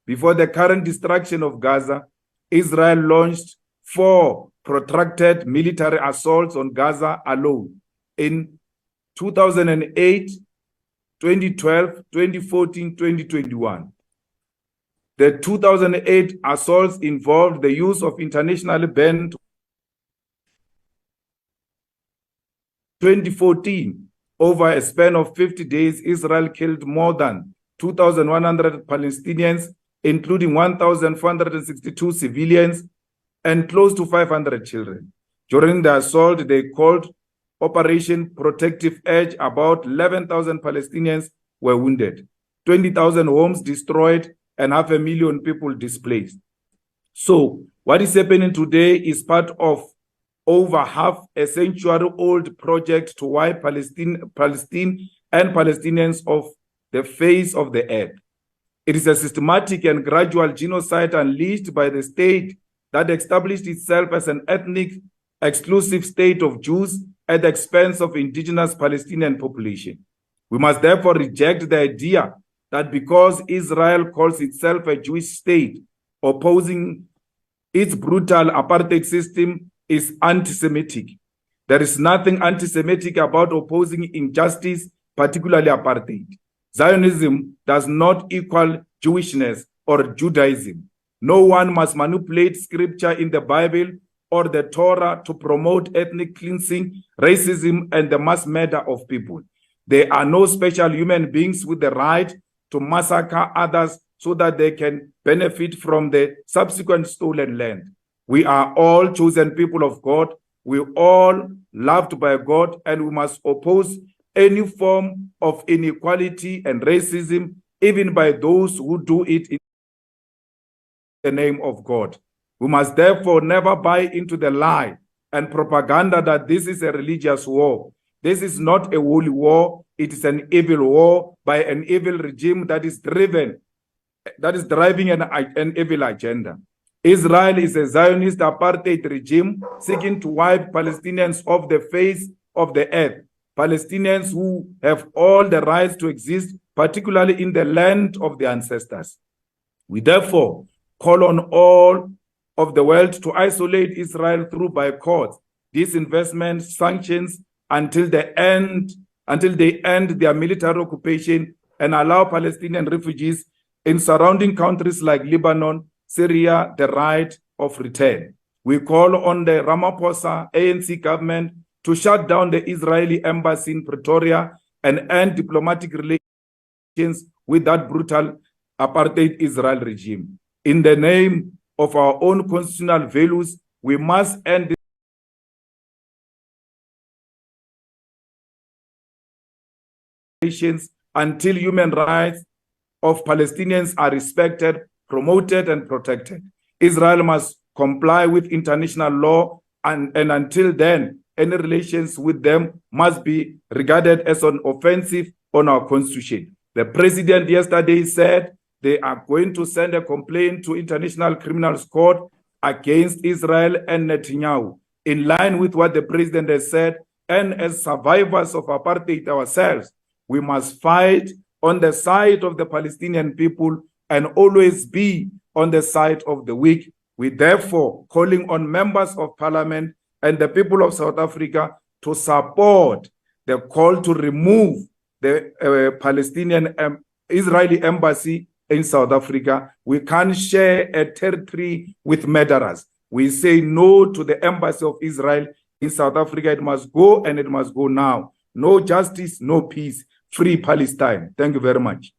Before the current destruction of Gaza, Israel launched 4 protracted military assaults on Gaza alone in 2008, 2012, 2014, 2021. The 2008 assaults involved the use of internationally banned 2014. Over a span of 50 days, Israel killed more than 2,100 Palestinians, including 1,462 civilians and close to 500 children. During the assault, they called Operation Protective Edge, about 11,000 Palestinians were wounded, 20,000 homes destroyed, and 500,000 people displaced. So what is happening today is part of over half a century-old project to wipe Palestine and Palestinians off the face of the earth. It is a systematic and gradual genocide unleashed by the state that established itself as an ethnic exclusive state of Jews at the expense of indigenous Palestinian population. We must therefore reject the idea that because Israel calls itself a Jewish state, opposing its brutal apartheid system is anti-Semitic. There is nothing anti-Semitic about opposing injustice, particularly apartheid. Zionism does not equal Jewishness or Judaism. No one must manipulate scripture in the Bible or the Torah to promote ethnic cleansing, racism, and the mass murder of people. There are no special human beings with the right to massacre others so that they can benefit from the subsequent stolen land. We are all chosen people of God. We all loved by God, and we must oppose any form of inequality and racism, even by those who do it in the name of God. We must therefore never buy into the lie and propaganda that this is a religious war. This is not a holy war. It is an evil war by an evil regime that is driving an evil agenda. Israel is a Zionist apartheid regime seeking to wipe Palestinians off the face of the earth. Palestinians who have all the rights to exist, particularly in the land of their ancestors. We therefore call on all of the world to isolate Israel through boycotts, disinvestment, sanctions until they end their military occupation and allow Palestinian refugees in surrounding countries like Lebanon, Syria, the right of return. We call on the Ramaphosa ANC government to shut down the Israeli embassy in Pretoria and end diplomatic relations with that brutal apartheid Israel regime. In the name of our own constitutional values, we must end relations until human rights of Palestinians are respected, promoted, and protected. Israel must comply with international law, and until then, any relations with them must be regarded as an offensive on our constitution. The president yesterday said they are going to send a complaint to International Criminal Court against Israel and Netanyahu, in line with what the president has said. And as survivors of apartheid ourselves, we must fight on the side of the Palestinian people and always be on the side of the weak. We therefore calling on members of parliament and the people of South Africa to support the call to remove the Palestinian Israeli embassy in South Africa. We can't share a territory with murderers. We say no to the embassy of Israel in South Africa. It must go, and it must go now. No justice, no peace. Free Palestine. Thank you very much.